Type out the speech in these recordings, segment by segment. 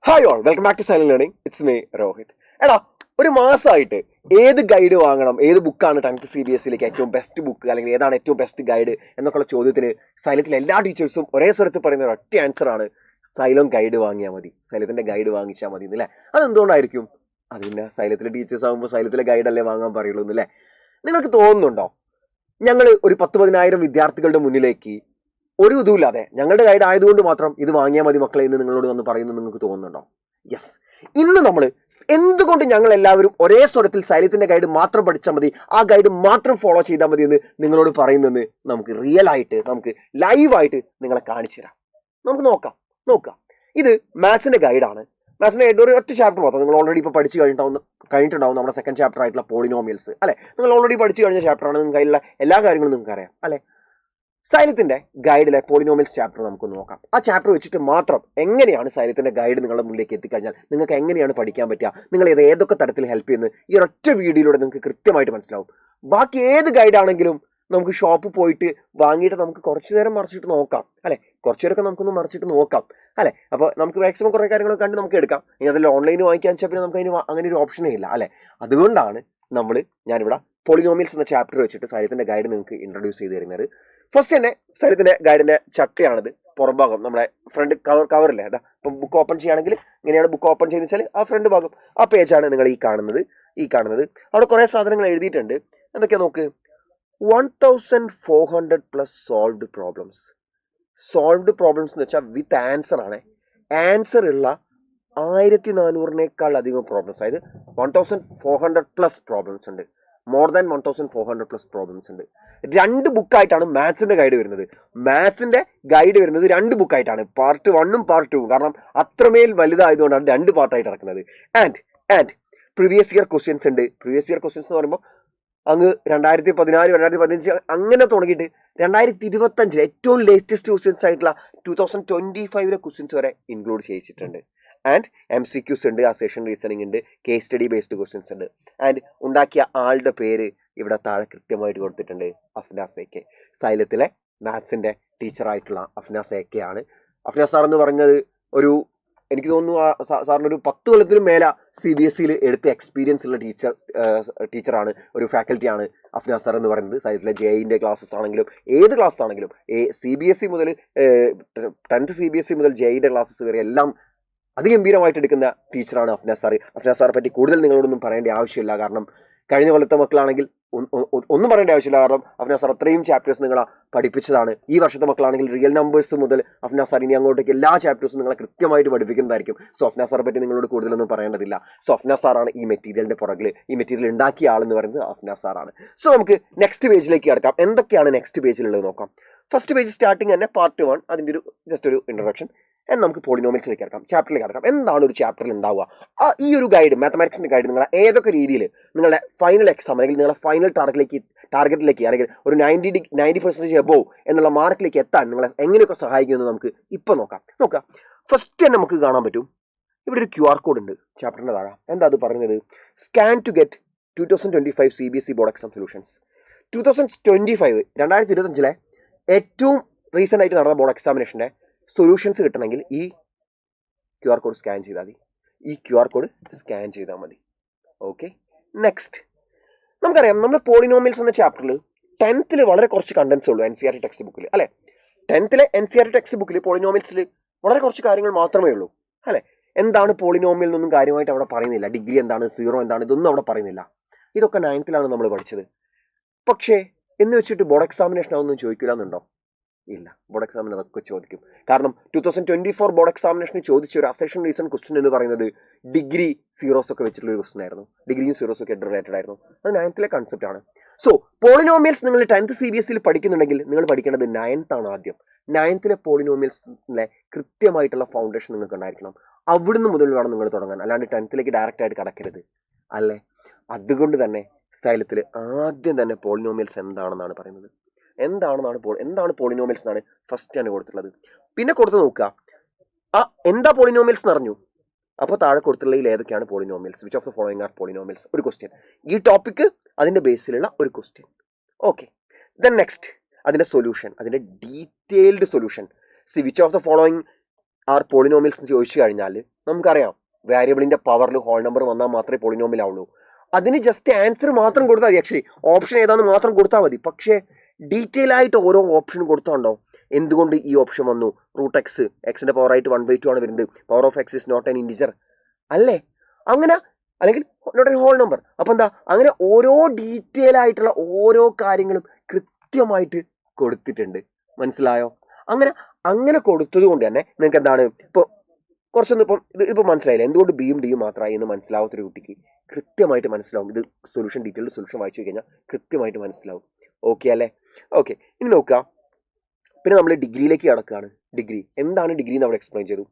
Hi all, welcome back to Silent Learning. It's me Rohit. എടാ, ഒരു മാസമായിട്ട് ഏത് ഗൈഡ് വാങ്ങണം, ഏത് ബുക്കാണ് 10th CBSEയിലേക്ക് ഏറ്റവും ബെസ്റ്റ് ബുക്ക്, അല്ലെങ്കിൽ ഏതാണ് ഏറ്റവും ബെസ്റ്റ് ഗൈഡ് എന്നൊക്കെയുള്ള ചോദ്യത്തിന് സൈലത്തിലെ എല്ലാ ടീച്ചേഴ്സും ഒരേ സ്വരത്തിൽ പറയുന്ന ഒരു ഒറ്റ ആൻസറാണ്: സൈലം ഗൈഡ് വാങ്ങിയാൽ മതി, സൈലത്തിന്റെ ഗൈഡ് വാങ്ങിച്ചാൽ മതി എന്നല്ലേ. അതെന്തുകൊണ്ടായിരിക്കും? അത് പിന്നെ സൈലത്തിലെ ടീച്ചേഴ്സ് ആകുമ്പോൾ സൈലത്തിലെ ഗൈഡല്ലേ വാങ്ങാൻ പറയുള്ളൂ എന്നല്ലേ. നിങ്ങൾക്ക് തോന്നുന്നുണ്ടോ ഞങ്ങൾ ഒരു 10,000 വിദ്യാർത്ഥികളുടെ മുന്നിലേക്ക് ഒരു ഇതുമില്ലാതെ ഞങ്ങളുടെ ഗൈഡ് ആയതുകൊണ്ട് മാത്രം ഇത് വാങ്ങിയാൽ മതി മക്കളെ എന്ന് നിങ്ങളോട് വന്ന് പറയുന്നു നിങ്ങൾക്ക് തോന്നുന്നുണ്ടോ? യെസ്. ഇന്ന് നമ്മൾ എന്തുകൊണ്ട് ഞങ്ങൾ എല്ലാവരും ഒരേ സ്വരത്തിൽ സൈലത്തിന്റെ ഗൈഡ് മാത്രം പഠിച്ചാൽ മതി, ആ ഗൈഡ് മാത്രം ഫോളോ ചെയ്താൽ മതി എന്ന് നിങ്ങളോട് പറയുന്നെന്ന് നമുക്ക് റിയൽ ആയിട്ട്, നമുക്ക് ലൈവായിട്ട് നിങ്ങളെ കാണിച്ചു തരാം. നമുക്ക് നോക്കാം. ഇത് മാത്സിന്റെ ഗൈഡാണ്. മാത്സിന്റെ ഗൈഡ് ഒരു ഒറ്റ ചാപ്റ്റർ മാത്രം. നിങ്ങൾ ഓൾറെഡി ഇപ്പോൾ പഠിച്ചു കഴിഞ്ഞിട്ടുണ്ടാവും നമ്മുടെ സെക്കൻഡ് ചാപ്റ്റർ ആയിട്ടുള്ള പോളിനോമിയൽസ് അല്ലെ. നിങ്ങൾ ഓൾറെഡി പഠിച്ചു കഴിഞ്ഞ ചാപ്റ്ററാണ്. നിങ്ങൾക്ക് അതിലുള്ള എല്ലാ കാര്യങ്ങളും നിങ്ങൾക്ക് അറിയാം അല്ലെ. സൈലത്തിന്റെ ഗൈഡിലെ പോളിനോമിയൽസ് ചാപ്റ്റർ നമുക്ക് നോക്കാം. ആ ചാപ്റ്റർ വെച്ചിട്ട് മാത്രം എങ്ങനെയാണ് സൈലത്തിന്റെ ഗൈഡ് നിങ്ങളുടെ മുന്നിലേക്ക് എത്തിക്കഴിഞ്ഞാൽ നിങ്ങൾക്ക് എങ്ങനെയാണ് പഠിക്കാൻ പറ്റുക, നിങ്ങൾ ഇത് ഏതൊക്കെ തരത്തിൽ ഹെൽപ്പ് ചെയ്യുന്നത് ഈ ഒരൊറ്റ വീഡിയോയിലൂടെ നിങ്ങൾക്ക് കൃത്യമായിട്ട് മനസ്സിലാവും. ബാക്കി ഏത് ഗൈഡാണെങ്കിലും നമുക്ക് ഷോപ്പിൽ പോയിട്ട് വാങ്ങിയിട്ട് നമുക്ക് കുറച്ചു നേരം മറിച്ചിട്ട് നോക്കാം അല്ലെ. കുറച്ചു നേരമൊക്കെ നമുക്കൊന്ന് മറിച്ചിട്ട് നോക്കാം അല്ലെ. അപ്പോൾ നമുക്ക് മാക്സിമം കുറേ കാര്യങ്ങളൊക്കെ കണ്ട് നമുക്ക് എടുക്കാം. ഇനി അതിൽ ഓൺലൈനിൽ വാങ്ങിക്കാൻ വെച്ചാൽ പിന്നെ നമുക്ക് അതിന് അങ്ങനെ ഒരു ഓപ്ഷനേ ഇല്ല അല്ലെ. അതുകൊണ്ടാണ് ഞാനിവിടെ പോളിനോമിയൽസ് എന്ന ചാപ്റ്റർ വെച്ചിട്ട് സൈലത്തിന്റെ ഗൈഡ് നിങ്ങൾക്ക് ഇൻട്രൊഡ്യൂസ് ചെയ്ത് തരുന്നത്. ഫസ്റ്റ് തന്നെ സൈലത്തിന്റെ ഗൈഡിന്റെ ചട്ടയാണിത്. പുറംഭാഗം നമ്മുടെ ഫ്രണ്ട് കവറില്ലേ, അതാ ഇപ്പം ബുക്ക് ഓപ്പൺ ചെയ്യുകയാണെങ്കിൽ ഇങ്ങനെയാണ് ബുക്ക് ഓപ്പൺ ചെയ്യുന്നത് വെച്ചാൽ ആ ഫ്രണ്ട് ഭാഗം, ആ പേജാണ് നിങ്ങൾ ഈ കാണുന്നത്. അവിടെ കുറേ സാധനങ്ങൾ എഴുതിയിട്ടുണ്ട്. എന്തൊക്കെയാ നോക്ക്. 1400+ സോൾവ്ഡ് പ്രോബ്ലംസ്. സോൾവ്ഡ് പ്രോബ്ലംസ് എന്ന് വെച്ചാൽ വിത്ത് ആൻസർ ആണ്. ആൻസർ ഉള്ള 1400-നേക്കാൾ അധികം പ്രോബ്ലംസ്, അതായത് 1400+ പ്രോബ്ലംസ് ഉണ്ട്. മോർ ദാൻ 1400+ പ്രോബ്ലംസ് ഉണ്ട്. 2 ബുക്കായിട്ടാണ് മാത്സിന്റെ ഗൈഡ് വരുന്നത്. മാത്സിന്റെ ഗൈഡ് വരുന്നത് 2 ബുക്കായിട്ടാണ്, പാർട്ട് 1ഉം പാർട്ട് 2ഉം. കാരണം അത്രമേൽ വലുതായതുകൊണ്ടാണ് 2 പാർട്ടായിട്ട് ഇറക്കുന്നത്. ആൻഡ് പ്രീവിയസ് ഇയർ ക്വസ്റ്റ്യൻസ് ഉണ്ട്. പ്രീവിയസ് ഇയർ ക്വസ്റ്റ്യൻസ് എന്ന് പറയുമ്പോൾ അങ്ങ് 2014, 2015 അങ്ങനെ തുടങ്ങിയിട്ട് 2025 ഏറ്റവും ലേറ്റസ്റ്റ് ക്വസ്റ്റ്യൻസ് ആയിട്ടുള്ള 2025 ക്വസ്റ്റ്യൻസ് വരെ ഇൻക്ലൂഡ് ചെയ്യിച്ചിട്ടുണ്ട്. ആൻഡ് MCQs ഉണ്ട്, അസേഷൻ റീസണിങ് ഉണ്ട്, കേസ് സ്റ്റഡി ബേസ്ഡ് ക്വസ്റ്റ്യൻസ് ഉണ്ട്. ആൻഡ് ഉണ്ടാക്കിയ ആളുടെ പേര് ഇവിടെ താഴെ കൃത്യമായിട്ട് കൊടുത്തിട്ടുണ്ട്: അഫ്നാസ് AK. സൈലത്തിലെ മാത്സിന്റെ ടീച്ചറായിട്ടുള്ള അഫ്നാസ് AK ആണ്. അഫ്നാസ് സാർ എന്ന് പറഞ്ഞത് എനിക്ക് തോന്നുന്നു സാറിനൊരു 10 കൊല്ലത്തിനും മേലെ CBSEയിൽ എടുത്ത എക്സ്പീരിയൻസ് ഉള്ള ടീച്ചറാണ്, ഒരു ഫാക്കൽറ്റിയാണ് അഫ്നാസ് സാർ എന്ന് പറയുന്നത്. സൈലത്തിലെ JEE ക്ലാസ്സസ് ആണെങ്കിലും ഏത് ക്ലാസ് ആണെങ്കിലും CBSE മുതൽ 10th CBSE മുതൽ JEE ക്ലാസ്സസ് വരെ എല്ലാം അതിഗംഭീരമായിട്ട് എടുക്കുന്ന ടീച്ചറാണ് അഫ്നാസ് സാർ. അഫ്നാസ് സാറെ പറ്റി കൂടുതൽ നിങ്ങളോടൊന്നും പറയേണ്ട ആവശ്യമില്ല. കാരണം കഴിഞ്ഞ കൊല്ലത്തെ മക്കളാണെങ്കിൽ ഒന്നും പറയേണ്ട ആവശ്യമില്ല. കാരണം അഫ്നാസ് സാർ അത്രയും ചാപ്റ്റേഴ്സ് നിങ്ങളെ പഠിപ്പിച്ചതാണ്. ഈ വർഷത്തെ മക്കളാണെങ്കിൽ റിയൽ നമ്പേഴ്സ് മുതൽ അഫ്നാസ് സാർ ഇനി അങ്ങോട്ടേക്ക് എല്ലാ ചാപ്റ്റേഴ്സും നിങ്ങളെ കൃത്യമായിട്ട് പഠിപ്പിക്കുന്നതായിരിക്കും. സോ അഫ്നാസ് സാറെ പറ്റി നിങ്ങളോട് കൂടുതലൊന്നും പറയേണ്ടതില്ല. സോ അഫ്നാസ് സാറാണ് ഈ മെറ്റീരിയലിന്റെ പുറകിൽ, ഈ മെറ്റീരിയൽ ഉണ്ടാക്കിയ ആളെന്ന് പറയുന്നത് അഫ്നാസ് സാറാണ്. സോ നമുക്ക് നെക്സ്റ്റ് പേജിലേക്ക് കിടക്കാം. എന്തൊക്കെയാണ് നെക്സ്റ്റ് പേജിലുള്ളത് നോക്കാം. ഫസ്റ്റ് പേജ് സ്റ്റാർട്ടിങ് തന്നെ പാർട്ട് 1, അതിൻ്റെ ഒരു ജസ്റ്റ് ഒരു ഇൻട്രൊഡക്ഷൻ. നമുക്ക് പോളിനോമിയൽസിലേക്ക് കിടക്കാം, ചാപ്റ്ററിലേക്ക് കിടക്കാം. എന്താണ് ഒരു ചാപ്റ്ററിൽ ഉണ്ടാവുക? ഈ ഒരു ഗൈഡ്, മാത്തമാറ്റിക്സിന്റെ ഗൈഡ് നിങ്ങളെ ഏതൊക്കെ രീതിയിൽ നിങ്ങളുടെ ഫൈനൽ എക്സാം അല്ലെങ്കിൽ നിങ്ങളുടെ ഫൈനൽ ടാർഗറ്റിലേക്ക് അല്ലെങ്കിൽ ഒരു 90% എബോവ് എന്നുള്ള മാർക്കിലേക്ക് എത്താൻ നിങ്ങളെ എങ്ങനെയൊക്കെ സഹായിക്കുമെന്ന് നമുക്ക് ഇപ്പം നോക്കാം. ഫസ്റ്റ് തന്നെ നമുക്ക് കാണാൻ പറ്റും, ഇവിടെ ഒരു QR കോഡ് ഉണ്ട് ചാപ്റ്ററിന്റെ താഴെ. എന്താ അത് പറയുന്നത്? Scan to get 2025 CBSE board exam solutions. 2025 ഏറ്റവും റീസെന്റ് ആയിട്ട് നടന്ന ബോർഡ് എക്സാമിനേഷന്റെ സൊല്യൂഷൻസ് കിട്ടണമെങ്കിൽ ഈ QR കോഡ് സ്കാൻ ചെയ്താൽ മതി. ഓക്കെ, നെക്സ്റ്റ് നമുക്കറിയാം, നമ്മുടെ പോളിനോമിയൽസ് എന്ന ചാപ്റ്ററിൽ 10th വളരെ കുറച്ച് കണ്ടന്റ്സ് ഉള്ളൂ NCERT ടെക്സ്റ്റ് ബുക്കിൽ അല്ലെ. 10th NCERT ടെക്സ്റ്റ് ബുക്കിൽ പോളിനോമിയൽസിൽ വളരെ കുറച്ച് കാര്യങ്ങൾ മാത്രമേ ഉള്ളൂ അല്ലെ. എന്താണ് പോളിനോമിയൽ എന്നൊന്നും കാര്യമായിട്ട് അവിടെ പറയുന്നില്ല. ഡിഗ്രി എന്താണ്, സീറോ എന്താണ്, ഇതൊന്നും അവിടെ പറയുന്നില്ല. ഇതൊക്കെ 9th നമ്മൾ പഠിച്ചത്. പക്ഷേ എന്ന് വെച്ചിട്ട് ബോർഡ് എക്സാമിനേഷൻ അതൊന്നും ചോദിക്കില്ല എന്നുണ്ടോ? ഇല്ല, ബോർഡ് എക്സാമിന് അതൊക്കെ ചോദിക്കും. കാരണം 2024 ബോർഡ് എക്സാമിനേഷന് ചോദിച്ച ഒരു അസേഷൻ റീസൺ ക്വസ്റ്റ്യൻ എന്ന് പറയുന്നത് ഡിഗ്രി സീറോസ് ഒക്കെ വെച്ചിട്ടുള്ള ഒരു ക്വസ്റ്റൻ ആയിരുന്നു. ഡിഗ്രിയും സീറോസ് ഒക്കെ റിലേറ്റഡ് ആയിരുന്നു. അത് 9th കൺസെപ്റ്റ് ആണ്. സോ പോളിനോമിയൽസ് നിങ്ങൾ 10th CBSEയിൽ പഠിക്കുന്നുണ്ടെങ്കിൽ നിങ്ങൾ പഠിക്കേണ്ടത് 9th ആണ് ആദ്യം. 9th പോളിനോമിയൽസിലെ കൃത്യമായിട്ടുള്ള ഫൗണ്ടേഷൻ നിങ്ങൾക്ക് ഉണ്ടായിരിക്കണം. അവിടുന്ന് മുതൽ വേണം നിങ്ങൾ തുടങ്ങാൻ, അല്ലാണ്ട് 10th ഡയറക്റ്റ് ആയിട്ട് കടക്കരുത് അല്ലേ. അതുകൊണ്ട് തന്നെ സൈലത്തിൽ ആദ്യം തന്നെ പോളിനോമിയൽസ് എന്താണെന്നാണ് പറയുന്നത്. എന്താണ് പോളിനോമിയൽസ് എന്നാണ് ഫസ്റ്റ് ആണ് കൊടുത്തിട്ടുള്ളത്. പിന്നെ കൊടുത്ത് നോക്കുക, എന്താ പോളിനോമിയൽസ് എന്ന് അറിഞ്ഞു. അപ്പോൾ താഴെ കൊടുത്തിട്ടുള്ളതിൽ ഏതൊക്കെയാണ് polynomials, which of the following are polynomials, ഒരു ക്വസ്റ്റ്യൻ. ഈ ടോപ്പിക്ക് അതിൻ്റെ ബേസിലുള്ള ഒരു ക്വസ്റ്റ്യൻ. ഓക്കെ, ദെൻ നെക്സ്റ്റ് അതിൻ്റെ സൊല്യൂഷൻ, അതിൻ്റെ detailed solution. Which of the following are polynomials എന്ന് ചോദിച്ചു കഴിഞ്ഞാൽ നമുക്കറിയാം വേരിയബിളിൻ്റെ പവറിൽ ഹോൾ നമ്പർ വന്നാൽ മാത്രമേ പോളിനോമിയൽ ആവുള്ളൂ. അതിന് ജസ്റ്റ് ആൻസർ മാത്രം കൊടുത്താൽ മതി. ആക്ച്വലി ഓപ്ഷൻ ഏതാണെന്ന് മാത്രം കൊടുത്താൽ മതി. പക്ഷേ ഡീറ്റെയിൽ ആയിട്ട് ഓരോ ഓപ്ഷൻ കൊടുത്തോണ്ടോ എന്തുകൊണ്ട് ഈ ഓപ്ഷൻ വന്നു, റൂട്ട് എക്സ് എക്സിൻ്റെ പവറായിട്ട് 1/2 ആണ് വരുന്നത്, power of x is not an integer അല്ലേ, അങ്ങനെ അല്ലെങ്കിൽ നോട്ട് എൻ ഹോൾ നമ്പർ. അപ്പം എന്താ, അങ്ങനെ ഓരോ ഡീറ്റെയിൽ ആയിട്ടുള്ള ഓരോ കാര്യങ്ങളും കൃത്യമായിട്ട് കൊടുത്തിട്ടുണ്ട്. മനസ്സിലായോ? അങ്ങനെ കൊടുത്തത് കൊണ്ട് തന്നെ നിങ്ങൾക്ക് എന്താണ് ഇപ്പോൾ കുറച്ചൊന്നും ഇപ്പം മനസ്സിലായില്ല. എന്തുകൊണ്ട് ബിയും ഡിയും മാത്രമായി എന്ന് മനസ്സിലാവാത്തൊരു കുട്ടിക്ക് കൃത്യമായിട്ട് മനസ്സിലാവും. ഇത് സൊല്യൂഷൻ ഡീറ്റെയിൽഡ് സൊല്യൂഷൻ വായിച്ചു കഴിഞ്ഞാൽ കൃത്യമായിട്ട് മനസ്സിലാവും. ഓക്കെ അല്ലേ? ഓക്കെ, ഇനി നോക്കുക. പിന്നെ നമ്മൾ ഡിഗ്രിയിലേക്ക് കടക്കുകയാണ്. ഡിഗ്രി എന്താണ് ഡിഗ്രി എന്ന് അവിടെ എക്സ്പ്ലെയിൻ ചെയ്തു.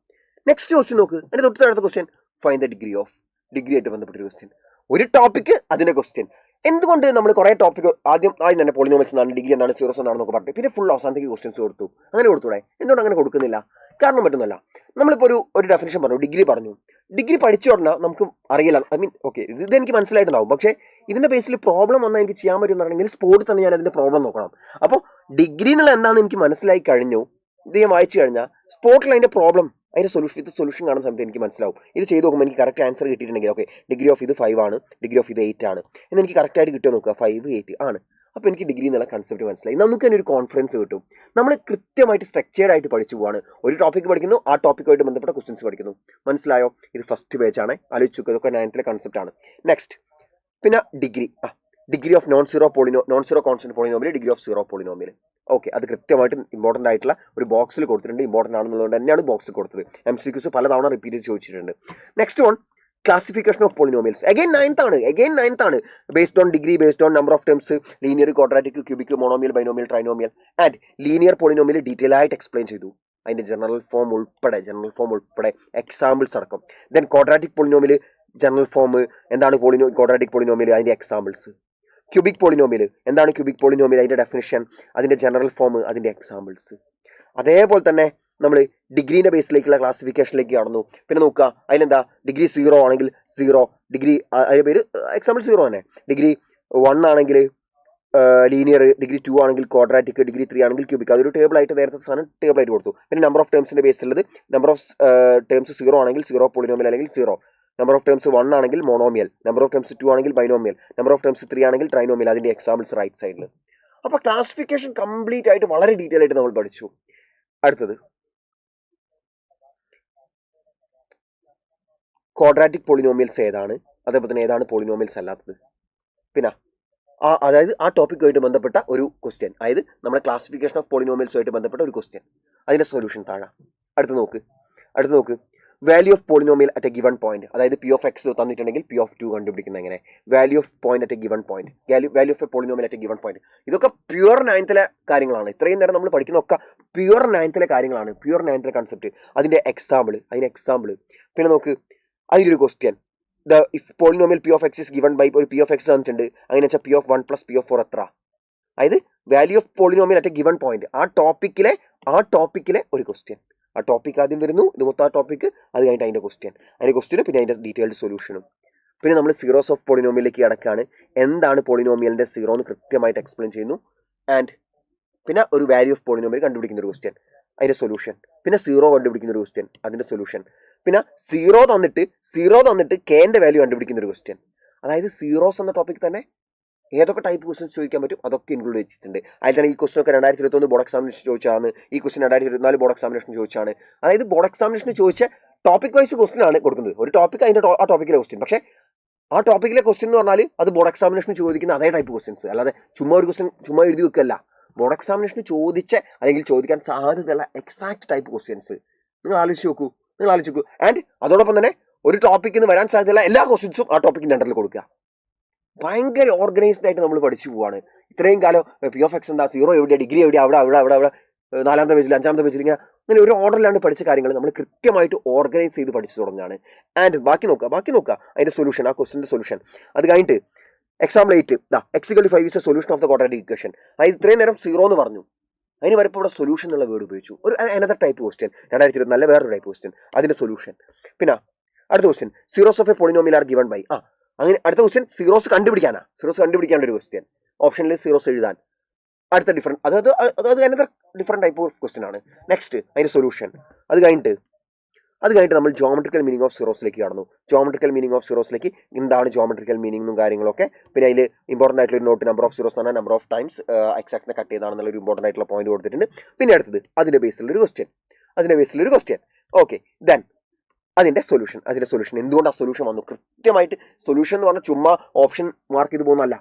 നെക്സ്റ്റ് ക്വസ്റ്റ്യൻ നോക്ക്. എൻ്റെ തൊട്ടടുത്ത question find the degree of. Degree ആയിട്ട് ബന്ധപ്പെട്ടൊരു ക്വസ്റ്റ്യൻ. ഒരു ടോപ്പിക്ക് അതിൻ്റെ ക്വസ്റ്റ്യൻ. എന്തുകൊണ്ട് നമ്മൾ കുറേ ടോപ്പിക് ആദ്യം തന്നെ പോളിനോമിയൽസ് എന്നാണ്, ഡിഗ്രി എന്താണ്, സീറോസ് എന്താണെന്നൊക്കെ പറഞ്ഞു, പിന്നെ ഫുൾ അവസാനത്തേക്ക് ക്വസ്റ്റ്യൻസ് കൊടുത്തു. അങ്ങനെ കൊടുത്തൂടെ? എന്തുകൊണ്ട് അങ്ങനെ കൊടുക്കുന്നില്ല? കാരണം പറ്റുന്നല്ല. നമ്മളിപ്പോൾ ഒരു ഡെഫിനിഷൻ പറഞ്ഞു, ഡിഗ്രി പറഞ്ഞു. ഡിഗ്രി പഠിച്ചു പറഞ്ഞാൽ നമുക്ക് അറിയില്ല. ഐ മീൻ ഓക്കെ, ഇത് എനിക്ക് മനസ്സിലായിട്ടുണ്ടാവും. പക്ഷേ ഇതിൻ്റെ ബേസിൽ പ്രോബ്ലം വന്നാൽ എനിക്ക് ചെയ്യാൻ പറ്റുമെന്നുണ്ടെങ്കിൽ സ്പോട്ടിൽ തന്നെ ഞാൻ അതിൻ്റെ പ്രോബ്ലം നോക്കണം. അപ്പോൾ ഡിഗ്രി എന്നുള്ള എന്താണെന്ന് എനിക്ക് മനസ്സിലായി കഴിഞ്ഞു. ഇത് ഞാൻ വായിച്ചു കഴിഞ്ഞാൽ സ്പോട്ടിൽ അതിൻ്റെ പ്രോബ്ലം, അതിൻ്റെ സൊല്യൂഷൻ കാണുന്ന സമയത്ത് എനിക്ക് മനസ്സിലാവും. ഇത് ചെയ്ത് നോക്കുമ്പോൾ എനിക്ക് കറക്റ്റ് ആൻസർ കിട്ടിയിട്ടുണ്ടെങ്കിൽ ഓക്കെ, ഡിഗ്രി ഓഫ് ഇത് 5 ആണ്, ഡിഗ്രി ഓഫ് ഇത് 8 ആണ് എന്ന് എനിക്ക് കറക്റ്റായിട്ട് കിട്ടുമോ നോക്കുക. 5, 8 ആണ്. അപ്പോൾ എനിക്ക് ഡിഗ്രി എന്നുള്ള കൺസെപ്റ്റ് മനസ്സിലായി. നമുക്ക് തന്നെ ഒരു കോൺഫിഡൻസ് കിട്ടും. നമ്മൾ കൃത്യമായിട്ട് സ്ട്രക്ചേർഡ് ആയിട്ട് പഠിച്ചു പോവാണ്. ഒരു ടോപ്പിക്ക് പഠിക്കുന്നു, ആ ടോപ്പിക്കുമായിട്ട് ബന്ധപ്പെട്ട ക്വസ്റ്റ്യൻസ് പഠിക്കുന്നു. മനസ്സിലായോ? ഇത് ഫസ്റ്റ് പേജാണ്. ആലോചിച്ചു, ഇതൊക്കെ 9th കൺസെപ്റ്റാണ്. നെക്സ്റ്റ് പിന്നെ degree of non zero constant polynomial, degree of zero polynomial. Okay, അത് കൃത്യമായിട്ട് ഇമ്പോർട്ടൻ്റ് ആയിട്ടുള്ള ഒരു ബോക്സിൽ കൊടുത്തിട്ടുണ്ട്. ഇമ്പോർട്ടൻ്റ് ആണെന്നുള്ളത് തന്നെയാണ് ബോക്സിൽ കൊടുത്തത്. MCQs പലതവണ റിപ്പീറ്റ് ചെയ്ത് ചോദിച്ചിട്ടുണ്ട്. Next one classification of polynomials. Again 9th ആണ്. Based on degree, based on number of terms, linear, quadratic, cubic, monomial, binomial, trinomial and linear polynomial detail ആയിട്ട് എക്സ്പ്ലെയിൻ ചെയ്തു. അതിൻ്റെ ജനറൽ ഫോം ഉൾപ്പെടെ എക്സാമ്പിൾസ് അടക്കം. Then quadratic polynomial general form എന്താണ്, quadratic polynomial അതിൻ്റെ examples. Cubic polynomial എന്താണ്, cubic polynomial അതിൻ്റെ definition, അതിൻ്റെ ജനറൽ ഫോം, അതിൻ്റെ എക്സാമ്പിൾസ്. അതേപോലെ തന്നെ നമ്മൾ ഡിഗ്രീൻ്റെ ബേസിലേക്കുള്ള ക്ലാസിഫിക്കേഷനിലേക്ക് കടന്നു. പിന്നെ നോക്കുക, അതിലെന്താ, ഡിഗ്രി 0 ആണെങ്കിൽ 0 ഡിഗ്രി, അതിൻ്റെ പേര് എക്സാമ്പിൾ 0 തന്നെ. ഡിഗ്രി 1 ആണെങ്കിൽ ലീനിയർ, ഡിഗ്രി 2 ആണെങ്കിൽ ക്വാഡ്രാറ്റിക്, ഡിഗ്രി 3 ആണെങ്കിൽ ക്യൂബിക്. അതൊരു ടേബിളായിട്ട് നേരത്തെ സാധനം ടേബിളായിട്ട് കൊടുത്തു. പിന്നെ നമ്പർ ഓഫ് ടേംസിൻ്റെ ബേസിലുള്ളത്, നമ്പർ ഓഫ് ടേംസ് 0 ആണെങ്കിൽ 0 പോളിനോമിയൽ അല്ലെങ്കിൽ 0. നമ്പർ ഓഫ് ടേംസ് 1 ആണെങ്കിൽ മോണോമിയൽ, നമ്പർ ഓഫ് ടേംസ് 2 ആണെങ്കിൽ ബൈനോമിയൽ, നമ്പർ ഓഫ് ടേംസ് 3 ആണെങ്കിൽ ട്രൈനോമിയൽ, അതിൻ്റെ എക്സാമ്പിൾസ് റൈറ്റ് സൈഡിൽ. അപ്പോൾ ക്ലാസിഫിക്കേഷൻ കംപ്ലീറ്റ് ആയിട്ട് വളരെ ഡീറ്റെയിൽ ആയിട്ട് നമ്മൾ പഠിച്ചു. അടുത്തത് ക്വാഡ്രാറ്റിക് പോളിനോമിയൽസ് ഏതാണ്, അതേപോലെ തന്നെ ഏതാണ് പോളിനോമിയൽസ് അല്ലാത്തത്. പിന്നെ അതായത് ആ ടോപ്പിക്കുമായിട്ട് ബന്ധപ്പെട്ട ഒരു ക്വസ്റ്റ്യൻ, അതായത് നമ്മുടെ ക്ലാസിഫിക്കേഷൻ ഓഫ് പോളിനോമിയൽസുമായിട്ട് ബന്ധപ്പെട്ട ഒരു ക്വസ്റ്റ്യൻ, അതിൻ്റെ സൊല്യൂഷൻ താഴെ. അടുത്ത് നോക്ക് value of polynomial at A given point. അതായത് പി ഓഫ് എക്സ് തന്നിട്ടുണ്ടെങ്കിൽ പി ഓഫ് 2 കണ്ടുപിടിക്കുന്ന എങ്ങനെ, value of point at A given point, value of a polynomial at A given point. ഇതൊക്കെ പ്യുവർ 9th കാര്യങ്ങളാണ്. ഇത്രയും നേരം നമ്മൾ പഠിക്കുന്നതൊക്കെ പ്യുവർ 9th കാര്യങ്ങളാണ്, പ്യുവർ 9th കൺസെപ്റ്റ്. അതിൻ്റെ എക്സാമ്പിൾ. പിന്നെ നോക്ക്, അതിൻ്റെ ഒരു question, if polynomial p of x is given by, ഒരു പി ഓഫ് എക്സ് തന്നിട്ടുണ്ട്, അങ്ങനെ വെച്ചാൽ പി ഓഫ് 1 + പി ഓഫ് 4 എത്ര. അതായത് value of polynomial at A given point, ആ ടോപ്പിക്കിലെ ഒരു ക്വസ്റ്റ്യൻ. ആ ടോപ്പിക് ആദ്യം വരുന്നു, ഇത് മൊത്തം ആ ടോപ്പിക്ക്, അത് കഴിഞ്ഞിട്ട് അതിൻ്റെ ക്വസ്റ്റ്യനും പിന്നെ അതിൻ്റെ ഡീറ്റെയിൽഡ് സൊല്യൂഷനും. പിന്നെ നമ്മൾ സീറോസ് ഓഫ് പോളിനോമിയലിലേക്ക് കിടക്കുകയാണ്. എന്താണ് പോളിനോമിയലിൻ്റെ സീറോ എന്ന് കൃത്യമായിട്ട് എക്സ്പ്ലെയിൻ ചെയ്യുന്നു. ആൻഡ് പിന്നെ ഒരു വാല്യൂ ഓഫ് പോളിനോമിയൽ കണ്ടുപിടിക്കുന്ന ഒരു ക്വസ്റ്റ്യൻ, അതിൻ്റെ സൊല്യൂഷൻ. പിന്നെ 0 കണ്ടുപിടിക്കുന്ന ഒരു ക്വസ്റ്റ്യൻ, അതിൻ്റെ സൊല്യൂഷൻ. പിന്നെ 0 തന്നിട്ട് കെൻ്റെ വാല്യൂ കണ്ടുപിടിക്കുന്ന ഒരു ക്വസ്റ്റ്യൻ. അതായത് സീറോസ് എന്ന ടോപ്പിക് തന്നെ ഏതൊക്കെ ടൈപ്പ് ക്വസ്റ്റ്യൻസ് ചോദിക്കാൻ പറ്റും അതൊക്കെ ഇൻക്ലൂഡ് ചെയ്തിട്ടുണ്ട്. അതിൽ തന്നെ ഈ ക്വസ്റ്റ്യൻ ഒക്കെ 2021 ബോർഡ് എക്സാമിനേഷൻ ചോദിച്ചാണ്, ഈ ക്വസ്റ്റ്യൻ 2024 ബോർഡ് എക്സാമിനേഷൻ ചോദിച്ചാണ്. അതായത് ബോർഡ് എക്സാമിനേഷന് ചോദിച്ച ടോപ്പിക് വൈസ് ക്വസ്റ്റ്യൻ ആണ് കൊടുക്കുന്നത്. ഒരു ടോപ്പിക്, അതിൻ്റെ ആ ടോപ്പിക്കിലെ ക്വസ്റ്റ്യൻ. പക്ഷേ ആ ടോപ്പിക്കിലെ ക്വസ്റ്റ്യൻ എന്ന് പറഞ്ഞാൽ അത് ബോർഡ് എക്സാമിനേഷന് ചോദിക്കുന്ന അതേ ടൈപ്പ് ക്വസ്റ്റ്യൻസ്, അല്ലാതെ ചുമ്മാ ഒരു ക്വസ്റ്റ്യൻ ചുമ്മാ എഴുതി വെക്കല്ല. ബോർഡ് എക്സാമിനേഷന് ചോദിച്ച അല്ലെങ്കിൽ ചോദിക്കാൻ സാധ്യതയുള്ള എക്സാക്ട് ടൈപ്പ് ക്വസ്റ്റ്യൻസ് നിങ്ങൾ ആലോചിച്ച് നോക്കൂ. ആൻഡ് അതോടൊപ്പം തന്നെ ഒരു ടോപ്പിക്കിൽ നിന്ന് വരാൻ സാധ്യതയുള്ള എല്ലാ ക്വസ്റ്റ്യൻസും ആ ടോപ്പിക്കിൻ്റെ അണ്ടറിൽ കൊടുക്കുക. ഭയങ്കര ഓർഗനൈസ്ഡ് ആയിട്ട് നമ്മൾ പഠിച്ചു പോവാണ്. ഇത്രയും കാലം പി ഓഫ് എക്സ് എന്താ, 0 എവിടെയാ, ഡിഗ്രി എവിടെയാ, അവിടെ 4ാമത്തെ പേജിൽ 5ാമത്തെ പേജിൽ ഇങ്ങനെ ഒരു ഓർഡറിലാണ് പഠിച്ച കാര്യങ്ങൾ നമ്മൾ കൃത്യമായിട്ട് ഓർഗനൈസ് ചെയ്ത് പഠിച്ചു തുടങ്ങുകയാണ്. ആൻഡ് ബാക്കി നോക്കുക അതിൻ്റെ സൊല്യൂഷൻ, ആ ക്വസ്റ്റിൻ്റെ സൊല്യൂഷൻ. അത് കഴിഞ്ഞിട്ട് example 8, x = 5 is a solution of the quadratic equation. അതായത് ഇത്രയും നേരം 0 എന്ന് പറഞ്ഞു, അതിന് വരപ്പോൾ ഇവിടെ സൊല്യൂഷൻ എന്നുള്ള വേർഡ് ഉപയോഗിച്ചു. ഒരു അനദർ ടൈപ്പ് ക്വസ്റ്റ്യൻ, 2024 വേറൊരു ടൈപ്പ് ക്വസ്റ്റ്യൻ, അതിൻ്റെ സൊല്യൂഷൻ. പിന്നെ അടുത്ത question, zeros of a polynomial are given by. അങ്ങനെ അടുത്ത ക്വസ്റ്റ്യൻ സീറോസ് കണ്ടുപിടിക്കാനുള്ള ഒരു ക്വസ്റ്റ്യൻ, ഓപ്ഷനിൽ സീറോസ് എഴുതാൻ. അടുത്ത ഡിഫറെൻറ്റ്, അതായത് another different type of question ആണ്. നെക്സ്റ്റ് അതിൻ്റെ സൊല്യൂഷൻ. അത് കഴിഞ്ഞിട്ട് അത് കഴിഞ്ഞിട്ട് നമ്മൾ ജോമെട്രിക്കൽ മീനിങ് ഓഫ് സീറോസിലേക്ക് കടന്നു. ജോമെട്രിക്കൽ മീനിങ് ഓഫ് സീറോസിലേക്ക് എന്താണ് ജോമെട്രിക്കൽ മീനിങ്ങും കാര്യങ്ങളൊക്കെ, പിന്നെ അതിൽ ഇമ്പോർട്ടൻ്റ് ആയിട്ടുള്ള ഒരു നോട്ട് നമ്പർ ഓഫ് സീറോസ് എന്ന് പറഞ്ഞാൽ നമ്പർ ഓഫ് ടൈംസ് എക്സ് ആക്സിനെ കട്ട് ചെയ്താണെന്നുള്ള ഒരു ഇമ്പോർട്ടൻ്റ് ആയിട്ടുള്ള പോയിന്റ് കൊടുത്തിട്ടുണ്ട്. പിന്നെ അടുത്തത് അതിൻ്റെ ബേസിലൊരു ക്വസ്റ്റ്യൻ. ഓക്കെ, ദെൻ അതിൻ്റെ സൊല്യൂഷൻ എന്തുകൊണ്ട് ആ സൊല്യൂഷൻ വന്നു, കൃത്യമായിട്ട് സൊല്യൂഷൻ എന്ന് പറഞ്ഞാൽ ചുമ്മാ ഓപ്ഷൻ മാർക്ക് ചെയ്ത് പോകുന്നതല്ല,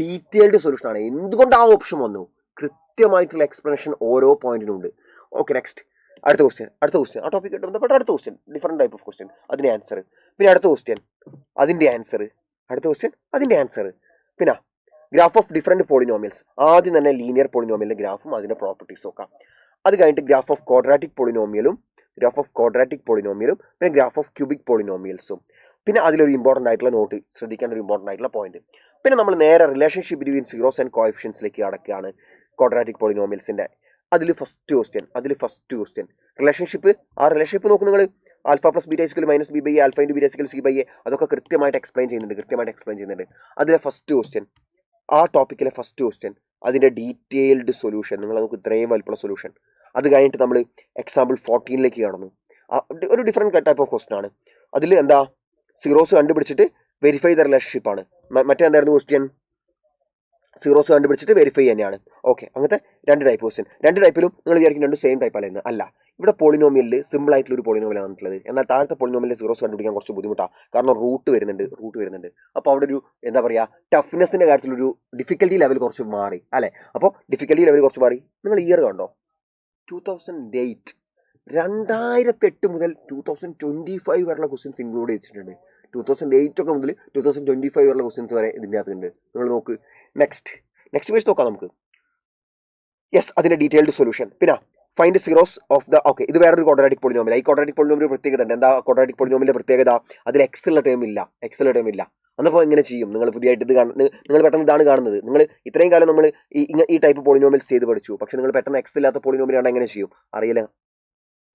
ഡീറ്റെയിൽഡ് സൊല്യൂഷനാണ്. എന്തുകൊണ്ട് ആ ഓപ്ഷൻ വന്നു, കൃത്യമായിട്ടുള്ള എക്സ്പ്ലനേഷൻ ഓരോ പോയിന്റിനും ഉണ്ട്. ഓക്കെ, നെക്സ്റ്റ് അടുത്ത ക്വസ്റ്റ്യൻ. ആ ടോപ്പിക്കായിട്ട് ബന്ധപ്പെട്ട അടുത്ത question, different type of question, അതിൻ്റെ ആൻസർ. പിന്നെ അടുത്ത ക്വസ്റ്റ്യൻ അതിൻ്റെ ആൻസർ. പിന്നെ ഗ്രാഫ് ഓഫ് ഡിഫറെൻറ്റ് പോളിനോമിയൽസ്. ആദ്യം തന്നെ ലീനിയർ പോളിനോമിയലിൻ്റെ ഗ്രാഫും അതിൻ്റെ പ്രോപ്പർട്ടീസ് നോക്കാം. അത് കഴിഞ്ഞിട്ട് ഗ്രാഫ് ഓഫ് ക്വാഡ്രാറ്റിക് പോളിനോമിയലും പിന്നെ ഗ്രാഫ് ഓഫ് ക്യൂബിക് പോളിനോമിയൽസും. പിന്നെ അതിലൊരു ഇമ്പോർട്ടൻ്റ് ആയിട്ടുള്ള നോട്ട്, ശ്രദ്ധിക്കേണ്ട ഒരു ഇമ്പോർട്ടൻ്റ് ആയിട്ടുള്ള പോയിന്റ്. പിന്നെ നമ്മൾ നേരെ റിലേഷൻഷിപ്പ് ബിറ്റ്വീൻ സീറോസ് ആൻഡ് കോഎഫിഷ്യൻസിലേക്ക് കടക്കുകയാണ് ക്വാഡ്രാറ്റിക് പോളിനോമിയൽസിൻ്റെ. അതിൽ ഫസ്റ്റ് ക്വസ്റ്റ്യൻ റിലേഷൻഷിപ്പ് നോക്കും നിങ്ങൾ. Alpha plus beta equal minus b by a, alpha into beta equal c by a, അതൊക്കെ കൃത്യമായിട്ട് എക്സ്പ്ലെയിൻ ചെയ്യുന്നുണ്ട്. അതിലെ ഫസ്റ്റ് ക്വസ്റ്റ്യൻ, ആ ടോപ്പിക്കിലെ ഫസ്റ്റ് ക്വസ്റ്റ്യൻ, അതിൻ്റെ ഡീറ്റെയിൽഡ് സൊല്യൂഷൻ, നിങ്ങൾ നമുക്ക് ഇത്രയും വലിപ്പമുള്ള സൊല്യൂഷൻ. അത് കഴിഞ്ഞിട്ട് നമ്മൾ എക്സാമ്പിൾ 14ലേക്ക് കടന്നു. ഒരു ഡിഫറെൻറ്റ് ടൈപ്പ് ഓഫ് ക്വസ്റ്റ്യൻ ആണ്. അതിൽ എന്താ, സീറോസ് കണ്ടുപിടിച്ചിട്ട് വെരിഫൈ ദ റിലേഷൻഷിപ്പ് ആണ്. മറ്റേന്തായിരുന്നു ക്വസ്റ്റ്യൻ, സീറോസ് കണ്ടുപിടിച്ചിട്ട് വെരിഫൈ തന്നെയാണ്. ഓക്കെ, അങ്ങനത്തെ രണ്ട് ടൈപ്പ് ക്വസ്റ്റ്യൻ. രണ്ട് ടൈപ്പിലും നിങ്ങൾ വിചാരിക്കും രണ്ട് സെയിം ടൈപ്പ് അല്ല. ഇവിടെ പോളിനോമിയലിൽ സിമ്പിൾ ആയിട്ടുള്ള ഒരു പോളിനോമിയൽ വന്നിട്ടുള്ളത്. എന്നാൽ താഴത്തെ പോളിനോമിയലിൽ സീറോസ് കണ്ടുപിടിക്കാൻ കുറച്ച് ബുദ്ധിമുട്ടാണ്. കാരണം റൂട്ട് വരുന്നുണ്ട്. അപ്പോൾ അവിടെ ഒരു എന്താ പറയുക, ടഫ്നെസ്സിൻ്റെ കാര്യത്തിലൊരു ഡിഫിക്കൽറ്റി ലെവൽ കുറച്ച് മാറി അല്ലേ. അപ്പോൾ ഡിഫിക്കൽറ്റി ലെവൽ കുറച്ച് മാറി. നിങ്ങൾ ഇയർ കണ്ടോ, 2008 മുതൽ 2025 വരെയുള്ള ക്വസ്റ്റ്യൻസ് ഇൻക്ലൂഡ് ചെയ്തിട്ടുണ്ട്. 2008 ഒക്കെ മുതൽ 2025 വരെയുള്ള ക്വസ്റ്റ്യൻസ് വരെ ഇതിൻ്റെ അകത്തുണ്ട്. നിങ്ങൾ നോക്ക്. നെക്സ്റ്റ് പേജ് നോക്കാം നമുക്ക്. യെസ്, അതിൻ്റെ ഡീറ്റെയിൽഡ് സൊല്യൂഷൻ. പിന്നെ find zeros of the, okay, ഇത് വേറൊരു ക്വാഡ്രാറ്റിക് പോളിനോമിയൽ. ഈ ക്വാഡ്രാറ്റിക് പോളിനോമിയൽ പ്രത്യേകത ഉണ്ട്. എന്താ ക്വാഡ്രാറ്റിക് പോളിനോമിയലിൻ്റെ പ്രത്യേകത, അതിൽ എക്സ് ഉള്ള ടേം ഇല്ല. അന്നപ്പോൾ എങ്ങനെ ചെയ്യും, നിങ്ങൾ പുതിയതായിട്ട് നിങ്ങൾ പെട്ടെന്ന് ഇതാണ് കാണുന്നത്. നിങ്ങൾ ഇത്രയും കാലം നമ്മൾ ഈ ടൈപ്പ് പോളിനോമിയൽസ് ചെയ്ത് പഠിച്ചു. പക്ഷെ നിങ്ങൾ പെട്ടെന്ന് എക്സ് ഇല്ലാത്ത പോളിനോമിയൽ ആണ്, എങ്ങനെ ചെയ്യും അറിയില്ല.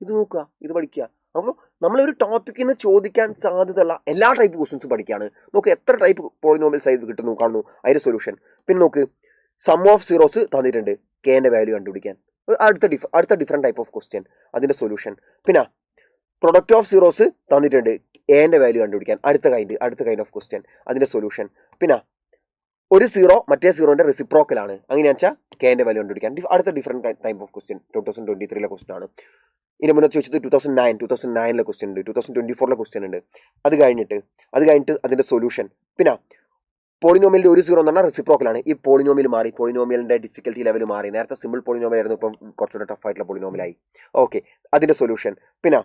ഇത് നോക്കുക, ഇത് പഠിക്കുക. അപ്പോൾ നമ്മളൊരു ടോപ്പിക്കിൽ നിന്ന് ചോദിക്കാൻ സാധ്യതയുള്ള എല്ലാ ടൈപ്പ് ക്വസ്റ്റ്യൻസും പഠിക്കുകയാണ്. നോക്ക് എത്ര ടൈപ്പ് പോളിനോമിയൽസ് ആയിട്ട് കിട്ടുന്നു കാണുന്നു, അതിൻ്റെ സൊല്യൂഷൻ. പിന്നെ നോക്ക്, സം ഓഫ് സീറോസ് തന്നിട്ടുണ്ട്, കെൻ്റെ വാല്യൂ കണ്ടുപിടിക്കാൻ. അടുത്ത ഡിഫറെൻറ്റ് ടൈപ്പ് ഓഫ് ക്വസ്റ്റ്യൻ, അതിൻ്റെ സൊല്യൂഷൻ. പിന്നെ പ്രൊഡക്റ്റ് ഓഫ് സീറോസ് തന്നിട്ടുണ്ട്, എൻ്റെ വാല്യൂ കണ്ടുപിടിക്കാൻ. അടുത്ത കൈൻഡ് ഓഫ് ക്വസ്റ്റ്യൻ, അതിൻ്റെ സൊല്യൂഷൻ. പിന്നെ ഒരു സീറോ മറ്റേ സീറോൻ്റെ റെസിപ്രോക്കലാണ്, അങ്ങനെയാണെന്ന് വെച്ചാൽ കെൻ്റെ വാല്യൂ കണ്ടുപിടിക്കാൻ. അടുത്ത different type of question 2023 question ആണ്. ഇതിന് മുന്നേ ചോദിച്ചത് 2009 ക്വസ്റ്റ്യൻ ഉണ്ട്, 2024 ക്വസ്റ്റ്യൻ ഉണ്ട്. അത് കഴിഞ്ഞിട്ട് അതിൻ്റെ സൊല്യൂഷൻ. പിന്നെ പോളിനോമിയലിൻ്റെ ഒരു സീറോ എന്ന് പറഞ്ഞാൽ റെസിപ്രോക്കലാണ്. ഈ പോളിനോമിയൽ മാറി, പോളിനോമിയലിൻ്റെ ഡിഫിക്കൽറ്റി ലെവൽ മാറി. നേരത്തെ സിമ്പിൾ പോളിനോമിയൽ ആയിരുന്നു, ഇപ്പം കുറച്ചുകൂടെ ടഫായിട്ടുള്ള പോളിനോമിയലായി. ഓക്കെ, അതിൻ്റെ സൊല്യൂഷൻ. പിന്നെ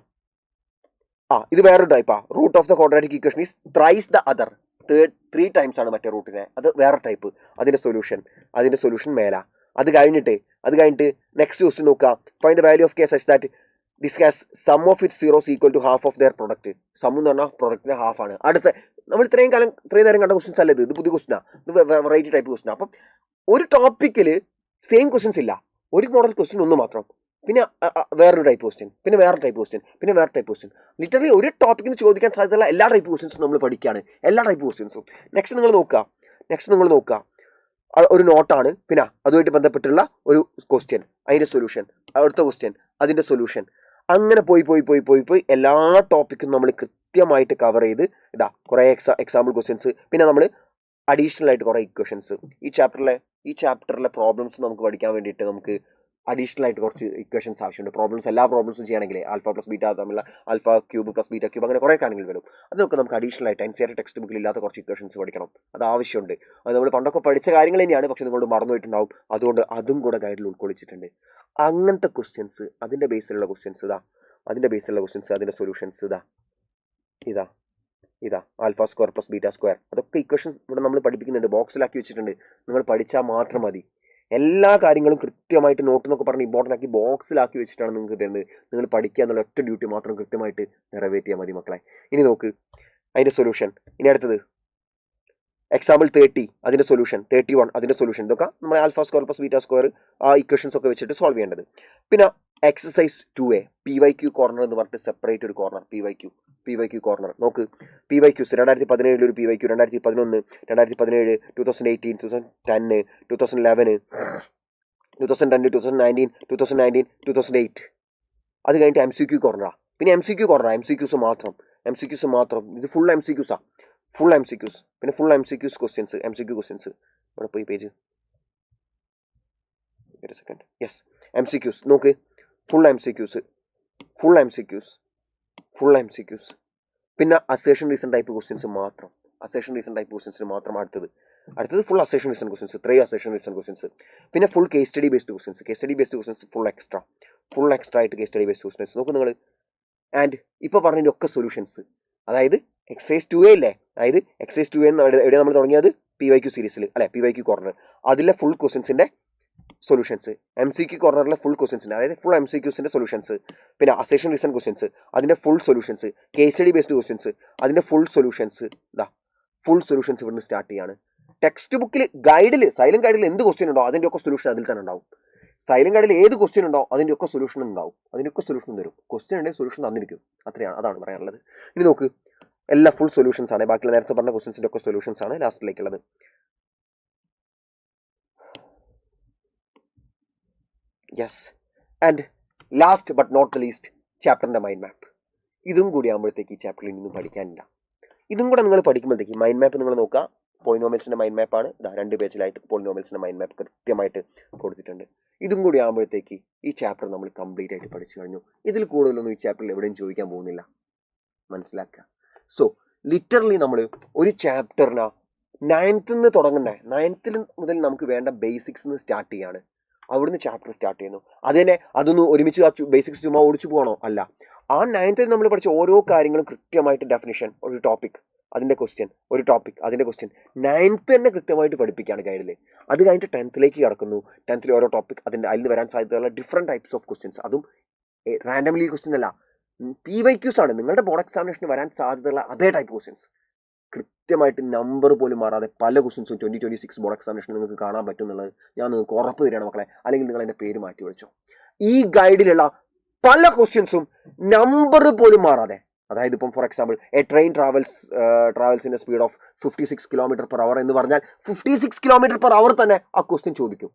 ഇത് വേറൊരു ടൈപ്പാണ്. Root of the quadratic equation is thrice the other. 3 times ആണ് മറ്റേ റൂട്ടിനെ, അത് വേറെ ടൈപ്പ്. അതിൻ്റെ സൊല്യൂഷൻ മേല. അത് കഴിഞ്ഞിട്ട് നെക്സ്റ്റ് ക്വസ്റ്റ്യൻ നോക്കുക. Find the value of k such that this has sum of its zeros equal to half of their product. Sum എന്ന് പറഞ്ഞാൽ പ്രൊഡക്റ്റിൻ്റെ ഹാഫ് ആണ്. അടുത്ത നമ്മൾ ഇത്രയും നേരം കണ്ട ക്വസ്റ്റ്യൻസ് അല്ല ഇത് പുതിയ ക്വസ്റ്റ്യനാണ്, ഇത് വെറൈറ്റി ടൈപ്പ് ക്വസ്റ്റ്യൻ. അപ്പം ഒരു ടോപ്പിക്കിൽ സെയിം ക്വസ്റ്റ്യൻസ് ഇല്ല, ഒരു മോഡൽ ക്വസ്റ്റ്യൻ ഒന്ന് മാത്രം. പിന്നെ വേറൊരു ടൈപ്പ് ക്വസ്റ്റ്യൻ, പിന്നെ വേറെ ടൈപ്പ് ക്വസ്റ്റ്യൻ. ലിറ്ററലി ഒരു ടോപ്പിക്കിൽ നിന്ന് ചോദിക്കാൻ സാധ്യതയുള്ള എല്ലാ ടൈപ്പ് ക്വസ്റ്റ്യൻസും നമ്മൾ പഠിക്കുകയാണ്, എല്ലാ ടൈപ്പ് ക്വസ്റ്റ്യൻസും. നെക്സ്റ്റ് നിങ്ങൾ നോക്കുക, ഒരു നോട്ടാണ്. പിന്നെ അതുമായിട്ട് ബന്ധപ്പെട്ടുള്ള ഒരു ക്വസ്റ്റ്യൻ, അതിൻ്റെ സൊല്യൂഷൻ. അടുത്ത ക്വസ്റ്റ്യൻ, അതിൻ്റെ സൊല്യൂഷൻ. അങ്ങനെ പോയി എല്ലാ ടോപ്പിക്കും നമ്മൾ കൃത്യമായിട്ട് കവർ ചെയ്ത് കുറേ എക്സാമ്പിൾ ക്വസ്റ്റ്യൻസ്. പിന്നെ നമ്മൾ അഡീഷണൽ ആയിട്ട് കുറേ ഇക്വേഷൻസ്. ഈ ചാപ്റ്ററിലെ പ്രോബ്ലംസ് നമുക്ക് പഠിക്കാൻ വേണ്ടിയിട്ട് നമുക്ക് അഡീഷണൽ ആയിട്ട് കുറച്ച് ഇക്വേഷൻസ് ആവശ്യമുണ്ട്. എല്ലാ പ്രോബ്ലംസും ചെയ്യണമെങ്കിൽ ആൽഫ പ്ലസ് ബീറ്റ തമ്മിലുള്ള alpha cube plus beta cube, അങ്ങനെ കുറേ കാര്യങ്ങൾ വരും. അതൊക്കെ നമുക്ക് അഡീഷണൽ ആയിട്ട് NCERT ടെക്സ്റ്റ് ബുക്കിൽ ഇല്ലാത്ത കുറച്ച് ഇക്വേഷൻസ് പഠിക്കണം, അത് ആവശ്യമുണ്ട്. അത് നമ്മൾ പണ്ടൊക്കെ പഠിച്ച കാര്യങ്ങൾ തന്നെയാണ്, പക്ഷെ നിങ്ങളോട് മറന്നുപോയിട്ടുണ്ടാവും. അതുകൊണ്ട് അതും കൂടെ ഗൈഡിൽ ഉൾക്കൊള്ളിച്ചിട്ടുണ്ട്. അങ്ങനത്തെ ക്വസ്റ്റ്യൻസ്, അതിൻ്റെ ബേസിലുള്ള ക്വസ്റ്റ്യൻസ് അതിൻ്റെ സൊല്യൂഷൻസ് ഇതാ alpha square plus beta square. അതൊക്കെ ഇക്വേഷൻസ് ഇവിടെ നമ്മൾ പഠിപ്പിക്കുന്നുണ്ട്, ബോക്സിലാക്കി വെച്ചിട്ടുണ്ട്. നിങ്ങൾ പഠിച്ചാൽ മാത്രം മതി. എല്ലാ കാര്യങ്ങളും കൃത്യമായിട്ട് നോട്ട് എന്നൊക്കെ പറഞ്ഞ് ഇമ്പോർട്ടൻ്റ് ആക്കി ബോക്സിലാക്കി വെച്ചിട്ടാണ് നിങ്ങൾക്ക് തരുന്നത്. നിങ്ങൾ പഠിക്കുക എന്നുള്ള ഒറ്റ ഡ്യൂട്ടി മാത്രം കൃത്യമായിട്ട് നിറവേറ്റിയാൽ മതി മക്കളെ. ഇനി നോക്ക് അതിൻ്റെ സൊല്യൂഷൻ. ഇനി അടുത്തത് എക്സാമ്പിൾ 30, അതിൻ്റെ സൊല്യൂഷൻ. 31 അതിൻ്റെ സൊല്യൂഷൻ. ഇതൊക്കെ നമ്മൾ alpha square plus beta square ആ ഇക്വേഷൻസ് ഒക്കെ വെച്ചിട്ട് സോൾവ് ചെയ്യേണ്ടത്. പിന്നെ എക്സസൈസ് 2A PYQ കോർണർ എന്ന് പറഞ്ഞിട്ട് സെപ്പറേറ്റ് ഒരു കോർണർ, PYQ കോർണർ. നോക്ക്, PYQs 2017 ഒരു PYQ, 2011, 2017, 2018, 2010, 2011, 2010, 2019, 2008. അത് കഴിഞ്ഞിട്ട് MCQ കോർണറാണ്. പിന്നെ MCQ കുറഞ്ഞ MCQs മാത്രം ഇത് ഫുൾ MCQസാ, ഫുൾ MCQs. പിന്നെ full MCQs questions, MCQ questions ഇവിടെ പോയി പേജ് സെക്കൻഡ്. യെസ്, MCQs നോക്ക്, ഫുൾ MCQs. പിന്നെ അസേഷൻ റീസൺ ടൈപ്പ് ക്വസ്റ്റ്യൻസ് മാത്രം, അടുത്തത് full assertion reason questions, 3 assertion reason questions. പിന്നെ full case study based questions, full extra ആയിട്ട് case study based questions നോക്കും നിങ്ങൾ. ആൻഡ് ഇപ്പോൾ പറഞ്ഞതിൻ്റെ ഒക്കെ സൊല്യൂഷൻസ്, അതായത് എക്സൈസ് 2A ഇല്ലേ, അതായത് എക്സൈസ് 2A എവിടെ നമ്മൾ തുടങ്ങിയത് PYQ സീരീസിൽ അല്ലെ, PYQ കോർണർ, അതിലെ ഫുൾ ക്വസ്റ്റ്യൻസിൻ്റെ സൊല്യൂഷൻസ്, MCQ കോർണറിലെ ഫുൾ ക്വസ്റ്റ്യൻസിൻ്റെ, അതായത് ഫുൾ MCQസിൻ്റെ സൊല്യൂഷൻസ്, പിന്നെ അസേഷൻ റീസൺ ക്വസ്റ്റ്യൻസ് അതിൻ്റെ full solutions, case study based questions അതിൻ്റെ ഫുൾ സൊല്യൂഷൻസ് ഇവിടുന്ന് സ്റ്റാർട്ട് ചെയ്യാണ്. ടെക്സ്റ്റ് ബുക്കിൽ ഗൈഡിൽ, സൈലന്റ് ഗൈഡിൽ എന്ത് ക്വസ്റ്റ്യൻ ഉണ്ടോ അതിൻ്റെ ഒക്കെ സൊല്യൂഷൻ അതിൽ തന്നെ ഉണ്ടാവും. സൈലന്റ് ഗൈഡിൽ ഏത് ക്വസ്റ്റ്യൻ ഉണ്ടോ അതിൻ്റെ ഒക്കെ സൊല്യൂഷൻ ഉണ്ടാവും, തരും. ക്വസ്റ്റ്യൻ ഉണ്ടെങ്കിൽ സൊല്യൂഷൻ തന്നിരിക്കും, അതാണ് പറയാനുള്ളത്. ഇനി നോക്ക്, എല്ലാ ഫുൾ സൊല്യൂഷൻസ് ആണ്, ബാക്കിയുള്ള നേരത്തെ പറഞ്ഞ ക്വസ്റ്റ്യൻസിൻ്റെ ഒക്കെ സൊല്യൂഷൻസ് ആണ് ലാസ്റ്റിലേക്കുള്ളത്. Yes, and last but not the least, ചാപ്റ്ററിൻ്റെ മൈൻഡ് മാപ്പ്. ഇതും കൂടി ആകുമ്പോഴത്തേക്ക് ഈ ചാപ്റ്ററിൽ നിന്നും പഠിക്കാനില്ല. ഇതും കൂടെ നിങ്ങൾ പഠിക്കുമ്പോഴത്തേക്ക് മൈൻഡ് മാപ്പ് നിങ്ങൾ നോക്കുക, പോളിനോമിയൽസിൻ്റെ മൈൻഡ് മാപ്പാണ്, 2 പേജിലായിട്ട് പോളിനോമിയൽസിൻ്റെ മൈൻഡ് മാപ്പ് കൃത്യമായിട്ട് കൊടുത്തിട്ടുണ്ട്. ഇതും കൂടി ആകുമ്പോഴത്തേക്ക് ഈ ചാപ്റ്റർ നമ്മൾ കംപ്ലീറ്റ് ആയിട്ട് പഠിച്ചു കഴിഞ്ഞു. ഇതിൽ കൂടുതലൊന്നും ഈ ചാപ്റ്ററിൽ എവിടെയും ചോദിക്കാൻ പോകുന്നില്ല, മനസ്സിലാക്കുക. സോ ലിറ്ററലി നമ്മൾ ഒരു ചാപ്റ്ററിന് 9th നിന്ന് തുടങ്ങണ്ടേ, 9th മുതൽ നമുക്ക് വേണ്ട ബേസിക്സ് സ്റ്റാർട്ട് ചെയ്യാണ്, അവിടുന്ന് ചാപ്റ്റർ സ്റ്റാർട്ട് ചെയ്യുന്നു. അതൊന്ന് ഒരുമിച്ച് ആ ബേസിക്സ് ചുമ്മാ ഓടിച്ചു പോകണോ, അല്ല. ആ 9th നമ്മൾ പഠിച്ച ഓരോ കാര്യങ്ങളും കൃത്യമായിട്ട് ഡെഫിനിഷൻ, ഒരു ടോപ്പിക് അതിൻ്റെ ക്വസ്റ്റ്യൻ, 9th തന്നെ കൃത്യമായിട്ട് പഠിപ്പിക്കുകയാണ് ഗൈഡിൽ. അത് കഴിഞ്ഞിട്ട് 10th കടക്കുന്നു. 10th ഓരോ ടോപ്പിക്, അതിൽ നിന്ന് വരാൻ സാധ്യതയുള്ള ഡിഫറെൻറ്റ് ടൈപ്സ് ഓഫ് ക്വസ്റ്റ്യൻസ്, അതും റാൻഡംലി ക്വസ്റ്റ്യൻ അല്ല, PYQs ആണ്. നിങ്ങളുടെ ബോർഡ് എക്സാമിനേഷന് വരാൻ സാധ്യതയുള്ള അതേ ടൈപ്പ് ക്വസ്റ്റ്യൻസ്, കൃത്യമായിട്ട് നമ്പർ പോലും മാറാതെ പല ക്വസ്റ്റ്യൻസും 2026 ബോർഡ് എക്സാമിനേഷൻ നിങ്ങൾക്ക് കാണാൻ പറ്റും എന്നുള്ളത് ഞാൻ നിങ്ങൾക്ക് ഉറപ്പ് തരികയാണ് മക്കളെ. അല്ലെങ്കിൽ നിങ്ങൾ എൻ്റെ പേര് മാറ്റി വിളിച്ചോ. ഈ ഗൈഡിലുള്ള പല ക്വസ്റ്റ്യൻസും നമ്പർ പോലും മാറാതെ, അതായത് ഇപ്പം for example A train travels in A speed of 56 km/h എന്ന് പറഞ്ഞാൽ 56 km/h തന്നെ ആ ക്വസ്റ്റ്യൻ ചോദിക്കും.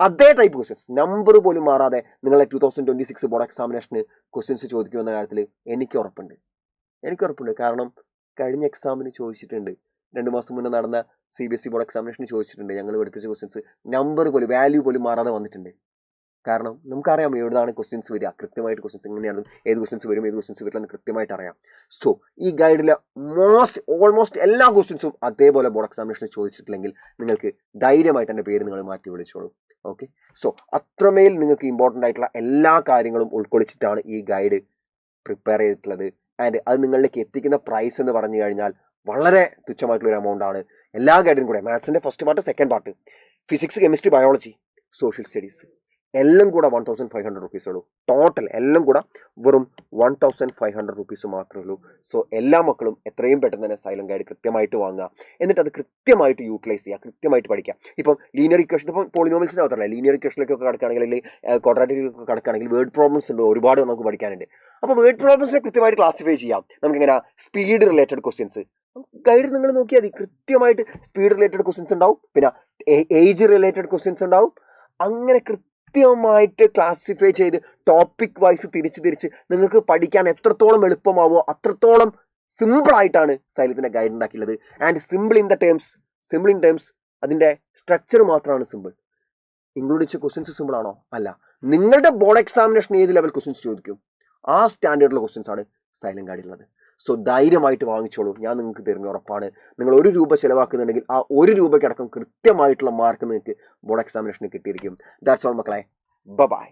അതേ ടൈപ്പ് ക്വസ്റ്റ്യൻസ് നമ്പർ പോലും മാറാതെ നിങ്ങളെ 2026 ബോർഡ് എക്സാമിനേഷന് ക്വസ്റ്റ്യൻസ് ചോദിക്കുമെന്ന കാര്യത്തിൽ എനിക്ക് ഉറപ്പുണ്ട്. കാരണം കഴിഞ്ഞ എക്സാമിന് ചോദിച്ചിട്ടുണ്ട്, 2 മാസം മുന്നേ നടന്ന CBSE ബോർഡ് എക്സാമിനേഷന് ചോദിച്ചിട്ടുണ്ട്. ഞങ്ങൾ പഠിപ്പിച്ച ക്വസ്റ്റ്യൻസ് നമ്പർ പോലും, വാല്യൂ പോലും മാറാതെ വന്നിട്ടുണ്ട്. കാരണം നമുക്കറിയാം എവിടുന്നാണ് ക്വസ്റ്റ്യൻസ് വരിക, കൃത്യമായിട്ട് ക്വസ്റ്റ്യൻസ് എങ്ങനെയാണ്, ഏത് ക്വസ്റ്റ്യൻസ് വരും, ഏത് ക്വസ്റ്റ്യൻസ് വരില്ല എന്ന് കൃത്യമായിട്ട് അറിയാം. സോ ഈ ഗൈഡിലെ ഓൾമോസ്റ്റ് എല്ലാ ക്വസ്റ്റ്യൻസും അതേപോലെ ബോർഡ് എക്സാമിനേഷന് ചോദിച്ചിട്ടില്ലെങ്കിൽ നിങ്ങൾക്ക് ധൈര്യമായിട്ട് എൻ്റെ പേര് നിങ്ങൾ മാറ്റി വിളിച്ചോളൂ. ഓക്കെ, സോ അത്രമേൽ നിങ്ങൾക്ക് ഇമ്പോർട്ടൻ്റ് ആയിട്ടുള്ള എല്ലാ കാര്യങ്ങളും ഉൾക്കൊള്ളിച്ചിട്ടാണ് ഈ ഗൈഡ് പ്രിപ്പയർ ചെയ്തിട്ടുള്ളത്. ആൻഡ് അത് നിങ്ങളിലേക്ക് എത്തിക്കുന്ന പ്രൈസ് എന്ന് പറഞ്ഞു കഴിഞ്ഞാൽ വളരെ തുച്ഛമായിട്ടുള്ളൊരു എമൗണ്ടാണ്. എല്ലാ ഗൈഡിനും കൂടെ, മാത്സിൻ്റെ first part, second part, physics, chemistry, biology, social studies എല്ലാം കൂടെ 1500 rupees ഉള്ളൂ. ടോട്ടൽ എല്ലാം കൂടെ വെറും 1500 rupees മാത്രമേ ഉള്ളൂ. സോ എല്ലാ മക്കളും എത്രയും പെട്ടെന്ന് തന്നെ സൈലന്റ് ഗൈഡ് കൃത്യമായിട്ട് വാങ്ങുക, എന്നിട്ട് അത് കൃത്യമായിട്ട് യൂട്ടിലൈസ് ചെയ്യുക, കൃത്യമായിട്ട് പഠിക്കുക. ഇപ്പം ലീനിയർ ഇക്വേഷൻ, ഇപ്പം പോളിനോമിയൽസിന് മാത്രമല്ല, ലീനിയർ ഇക്വേഷനിലേക്കൊക്കെ കിടക്കുകയാണെങ്കിൽ, അല്ലെങ്കിൽ ക്വാഡ്രാറ്റിക്കിലൊക്കെ കിടക്കുകയാണെങ്കിൽ വേർഡ് പ്രോബ്ലംസ് ഉണ്ട്, ഒരുപാട് നമുക്ക് പഠിക്കാനുണ്ട്. അപ്പോൾ വേർഡ് പ്രോബ്ലംസിനെ കൃത്യമായിട്ട് ക്ലാസിഫൈ ചെയ്യാം. നമുക്കിങ്ങനെ സ്പീഡ് റിലേറ്റഡ് ക്വസ്റ്റ്യൻസ് ഗൈഡ് നിങ്ങൾ നോക്കിയാൽ മതി, കൃത്യമായിട്ട് സ്പീഡ് റിലേറ്റഡ് ക്വസ്റ്റ്യൻസ് ഉണ്ടാവും, പിന്നെ ഏജ് റിലേറ്റഡ് ക്വസ്റ്റ്യൻസ് ഉണ്ടാവും. അങ്ങനെ കൃത്യമായിട്ട് ക്ലാസിഫൈ ചെയ്ത് ടോപ്പിക് വൈസ് തിരിച്ച് നിങ്ങൾക്ക് പഠിക്കാൻ എത്രത്തോളം എളുപ്പമാവോ അത്രത്തോളം സിമ്പിളായിട്ടാണ് സൈലത്തിൻ്റെ ഗൈഡ് ഉണ്ടാക്കിയുള്ളത്. ആൻഡ് സിമ്പിൾ ഇൻ ടേംസ് അതിൻ്റെ സ്ട്രക്ചർ മാത്രമാണ് സിമ്പിൾ. ഇൻക്ലൂഡ് ചെയ്ത ക്വസ്റ്റ്യൻസ് സിമ്പിൾ ആണോ? അല്ല. നിങ്ങളുടെ ബോർഡ് എക്സാമിനേഷൻ ഏത് ലെവൽ ക്വസ്റ്റ്യൻസ് ചോദിക്കും ആ സ്റ്റാൻഡേർഡിലുള്ള ക്വസ്റ്റ്യൻസ് ആണ് സൈലന്റ് ഗൈഡിലുള്ളത്. സോ ധൈര്യമായിട്ട് വാങ്ങിച്ചോളൂ, ഞാൻ നിങ്ങൾക്ക് തരുന്ന ഉറപ്പാണ്. നിങ്ങൾ 1 രൂപ ചിലവാക്കുന്നുണ്ടെങ്കിൽ ആ 1 രൂപയ്ക്കടക്കം കൃത്യമായിട്ടുള്ള മാർക്ക് നിങ്ങൾക്ക് ബോർഡ് എക്സാമിനേഷന് കിട്ടിയിരിക്കും. ദാറ്റ്സ് ഓൾ മക്കളെ, ബൈ.